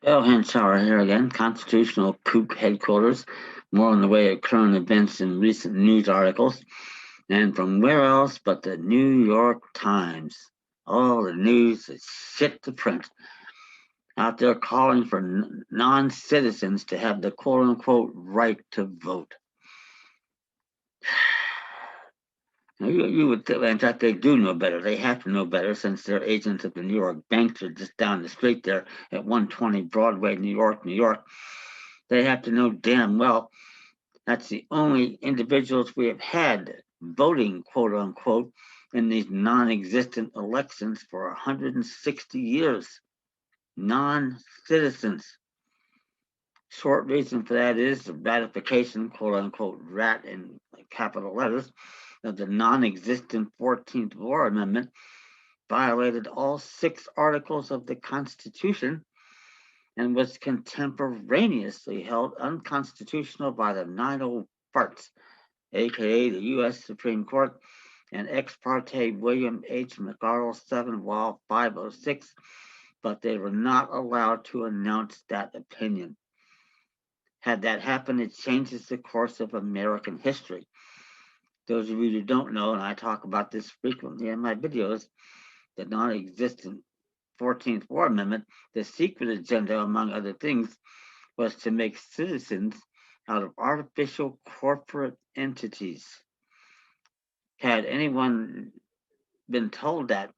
Well, Hansauer here again, Constitutional Kook headquarters, more in the way of current events and recent news articles. And from where else but the New York Times? All the news is shit to print. Out there calling for non citizens to have the quote unquote right to vote. You would, in fact, they do know better. They have to know better since they're agents of the New York banks are just down the street there at 120 Broadway, New York, New York. They have to know damn well that's the only individuals we have had voting, quote unquote, in these non existent elections for 160 years. Non citizens. Short reason for that is the ratification, quote unquote, rat in capital letters, of the non existent 14th War Amendment violated all six articles of the Constitution and was contemporaneously held unconstitutional by the 9 farts, aka the U.S. Supreme Court, and ex parte William H. McArdle 7 Wall 506, but they were not allowed to announce that opinion. Had that happened, it changes the course of American history. Those of you who don't know, and I talk about this frequently in my videos, the non existent 14th War Amendment, the secret agenda, among other things, was to make citizens out of artificial corporate entities. Had anyone been told that,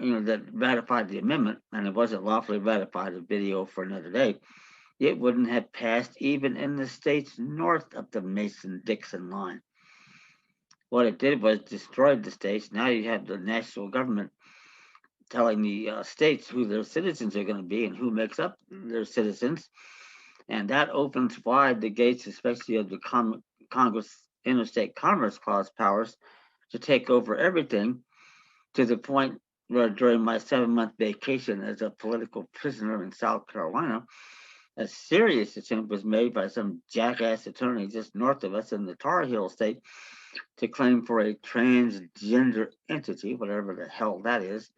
that ratified the amendment, and it wasn't lawfully ratified, a video for another day, it wouldn't have passed even in the states north of the Mason-Dixon line. What it did was destroyed the states. Now you have the national government telling the states who their citizens are going to be and who makes up their citizens. And that opens wide the gates, especially of the Congress Interstate Commerce Clause powers to take over everything, to the point where during my 7-month vacation as a political prisoner in South Carolina, a serious attempt was made by some jackass attorney just north of us in the Tar Heel state to claim for a transgender entity, whatever the hell that is,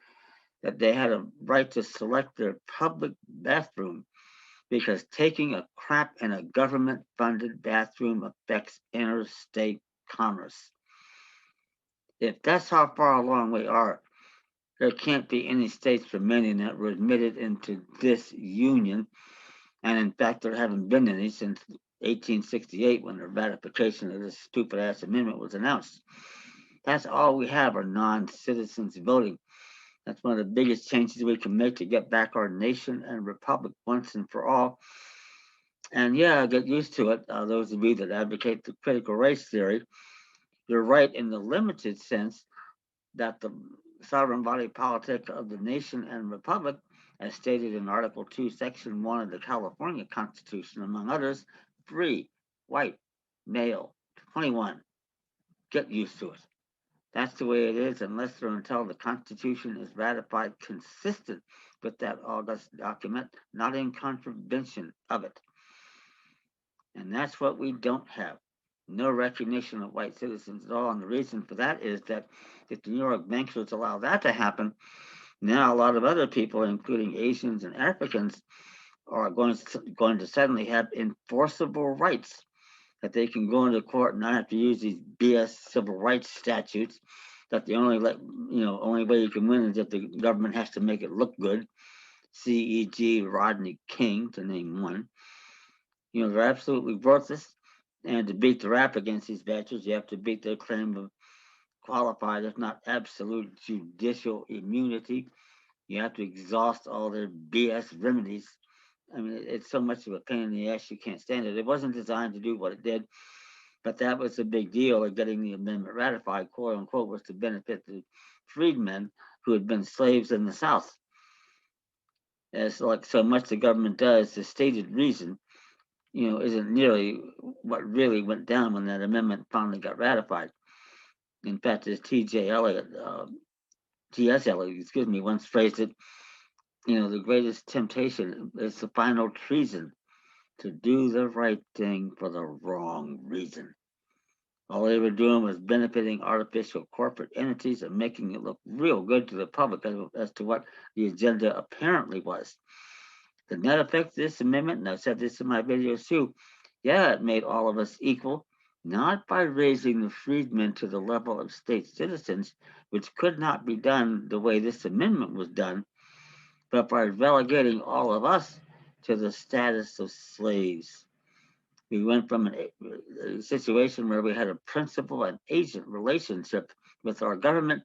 that they had a right to select their public bathroom because taking a crap in a government funded bathroom affects interstate commerce. If that's how far along we are, there can't be any states remaining that were admitted into this union. And in fact, there haven't been any since 1868 when the ratification of this stupid ass amendment was announced. That's all we have are non citizens voting. That's one of the biggest changes we can make to get back our nation and republic once and for all. And yeah, get used to it. Those of you that advocate the critical race theory, you're right in the limited sense that the sovereign body politic of the nation and republic, as stated in Article 2, Section 1 of the California Constitution, among others, free, white, male, 21. Get used to it. That's the way it is unless or until the Constitution is ratified consistent with that august document, not in contravention of it. And that's what we don't have. No recognition of white citizens at all. And the reason for that is that if the New York bankers allow that to happen, now a lot of other people, including Asians and Africans, are going to suddenly have enforceable rights that they can go into court and not have to use these BS civil rights statutes. That the only way you can win is if the government has to make it look good. CEG Rodney King, to name one. They're absolutely worthless. And to beat the rap against these badgers, you have to beat their claim of qualified, if not absolute, judicial immunity. You have to exhaust all their BS remedies. I mean, it's so much of a pain in the ass you can't stand it. It wasn't designed to do what it did, but that was a big deal of getting the amendment ratified, quote unquote, was to benefit the freedmen who had been slaves in the South. As like so much the government does, the stated reason, isn't nearly what really went down when that amendment finally got ratified. In fact, as T.J. Eliot, T.S. Eliot, once phrased it, the greatest temptation is the final treason, to do the right thing for the wrong reason. All they were doing was benefiting artificial corporate entities and making it look real good to the public as to what the agenda apparently was. The net effect of this amendment, and I've said this in my videos too, yeah, it made all of us equal, not by raising the freedmen to the level of state citizens, which could not be done the way this amendment was done, but by relegating all of us to the status of slaves. We went from a situation where we had a principal and agent relationship with our government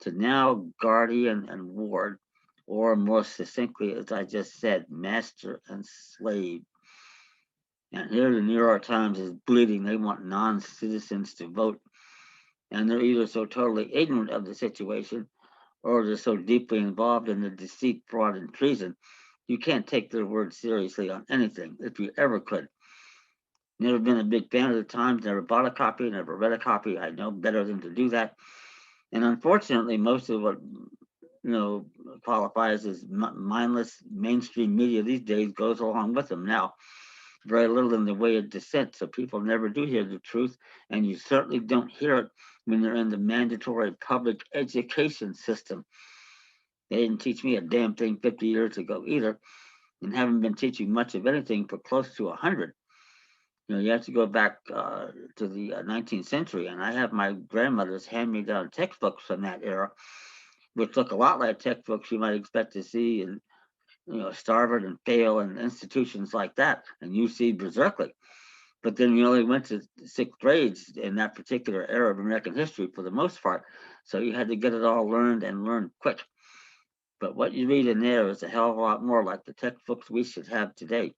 to now guardian and ward, or more succinctly, as I just said, master and slave. And here the New York Times is bleeding. They want non-citizens to vote, and they're either so totally ignorant of the situation or they're so deeply involved in the deceit, fraud, and treason, you can't take their word seriously on anything, if you ever could. Never been a big fan of the Times, never bought a copy, never read a copy. I know better than to do that. And unfortunately, most of what qualifies as mindless mainstream media these days goes along with them now. Very little in the way of dissent, so people never do hear the truth, and you certainly don't hear it when they're in the mandatory public education system. They didn't teach me a damn thing 50 years ago either, and haven't been teaching much of anything for close to 100. You have to go back to the 19th century, and I have my grandmother's hand-me-down textbooks from that era, which look a lot like textbooks you might expect to see in Starvard and Thale and institutions like that, and UC Berkeley. But then you only went to sixth grades in that particular era of American history for the most part, so you had to get it all learned and learned quick. But what you read in there is a hell of a lot more like the textbooks we should have today.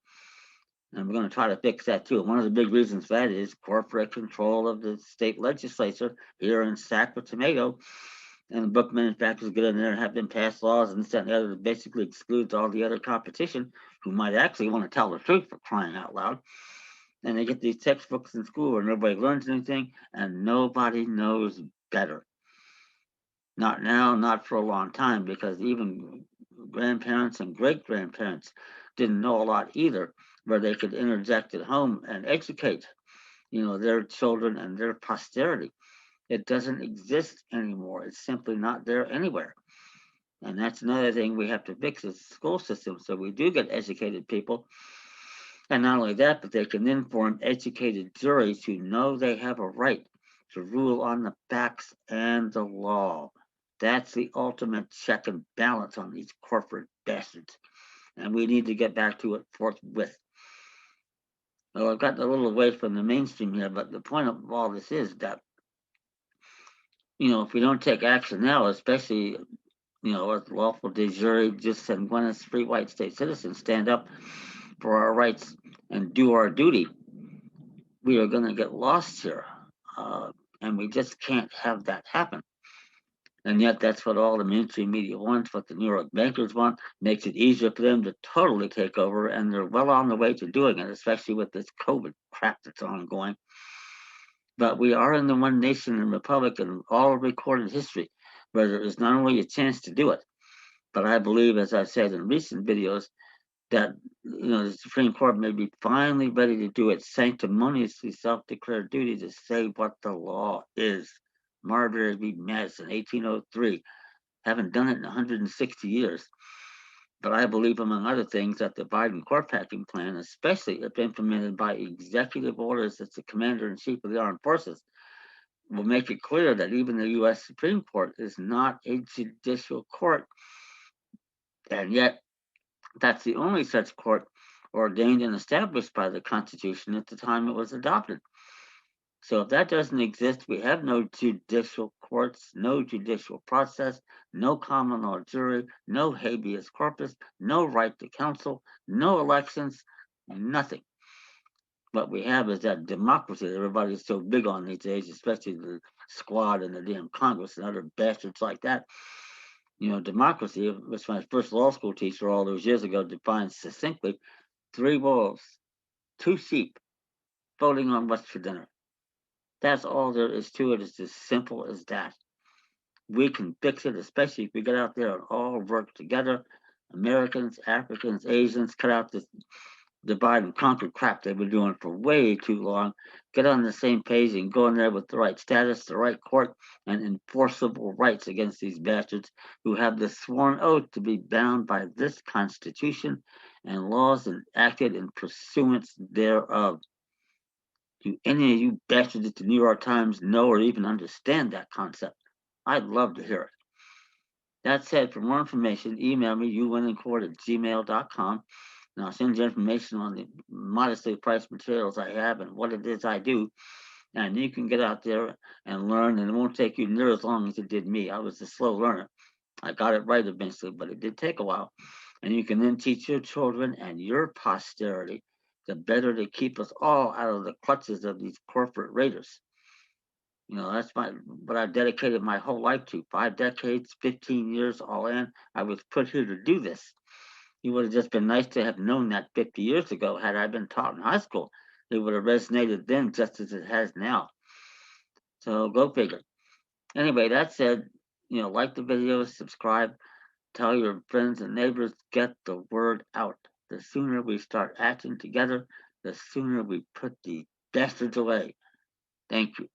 And we're going to try to fix that too. One of the big reasons for that is corporate control of the state legislature here in Sacramento. And the book manufacturers get in there and have them pass laws and this and the other that basically excludes all the other competition who might actually want to tell the truth, for crying out loud. And they get these textbooks in school where nobody learns anything and nobody knows better. Not now, not for a long time, because even grandparents and great grandparents didn't know a lot either, where they could interject at home and educate, their children and their posterity. It doesn't exist anymore. It's simply not there anywhere. And that's another thing we have to fix is the school system so we do get educated people. And not only that, but they can then form educated juries who know they have a right to rule on the facts and the law. That's the ultimate check and balance on these corporate bastards. And we need to get back to it forthwith. Well, I've gotten a little away from the mainstream here, but the point of all this is that, if we don't take action now, especially, as lawful de jure, just sanguinis, free white state citizens, stand up for our rights and do our duty, we are going to get lost here. And we just can't have that happen. And yet that's what all the mainstream media wants, what the New York bankers want, makes it easier for them to totally take over, and they're well on the way to doing it, especially with this COVID crap that's ongoing. But we are in the one nation and republic in all recorded history where there is not only a chance to do it, but I believe, as I've said in recent videos, that the Supreme Court may be finally ready to do its sanctimoniously self-declared duty to say what the law is. Marbury v. Madison, 1803. Haven't done it in 160 years. But I believe, among other things, that the Biden court packing plan, especially if implemented by executive orders as the commander-in-chief of the armed forces, will make it clear that even the U.S. Supreme Court is not a judicial court. And yet, that's the only such court ordained and established by the Constitution at the time it was adopted. So if that doesn't exist, we have no judicial courts, no judicial process, no common law jury, no habeas corpus, no right to counsel, no elections, nothing. What we have is that democracy that everybody's so big on these days, especially the squad and the damn Congress and other bastards like that. Democracy, which my first law school teacher all those years ago defined succinctly, 3 wolves, 2 sheep, voting on what's for dinner. That's all there is to it. It's as simple as that. We can fix it, especially if we get out there and all work together. Americans, Africans, Asians, cut out this divide and conquer crap they've been doing for way too long. Get on the same page and go in there with the right status, the right court, and enforceable rights against these bastards who have the sworn oath to be bound by this Constitution and laws enacted in pursuance thereof. Do any of you bastards at the New York Times know or even understand that concept? I'd love to hear it. That said, for more information, email me, youwinnincourt@gmail.com, and I'll send you information on the modestly priced materials I have and what it is I do. And you can get out there and learn, and it won't take you near as long as it did me. I was a slow learner. I got it right eventually, but it did take a while. And you can then teach your children and your posterity the better to keep us all out of the clutches of these corporate raiders. That's what I dedicated my whole life to. 5 decades, 15 years all in. I was put here to do this. It would have just been nice to have known that 50 years ago had I been taught in high school. It would have resonated then just as it has now. So go figure. Anyway, that said, like the video, subscribe, tell your friends and neighbors, get the word out. The sooner we start acting together, the sooner we put the bastards away. Thank you.